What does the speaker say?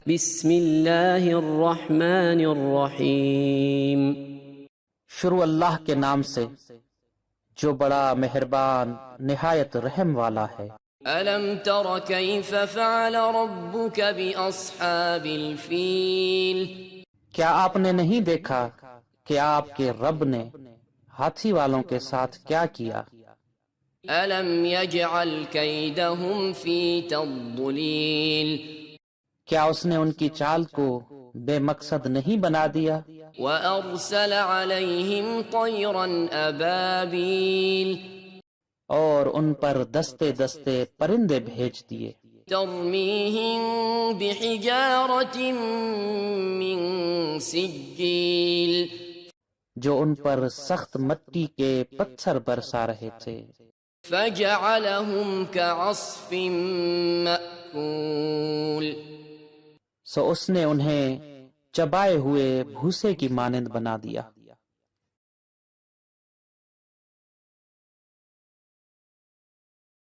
بسم اللہ الرحمن الرحیم۔ شروع اللہ کے نام سے جو بڑا مہربان نہایت رحم والا ہے۔ ألم تر كيف فعل ربك بأصحاب الفيل؟ کیا آپ نے نہیں دیکھا کہ آپ کے رب نے ہاتھی والوں کے ساتھ کیا کیا؟ ألم يجعل كيدهم في تضليل؟ کیا اس نے ان کی چال کو بے مقصد نہیں بنا دیا؟ وأرسل عليهم طيرا أبابيل اور ان پر دستے دستے پرندے بھیج دیے، ترميهم بحجارة من سجيل جو ان پر سخت مٹی کے پتھر برسا رہے تھے، فجعلهم كعصف مأكول۔ سو اس نے انہیں چبائے ہوئے بھوسے کی مانند بنا دیا۔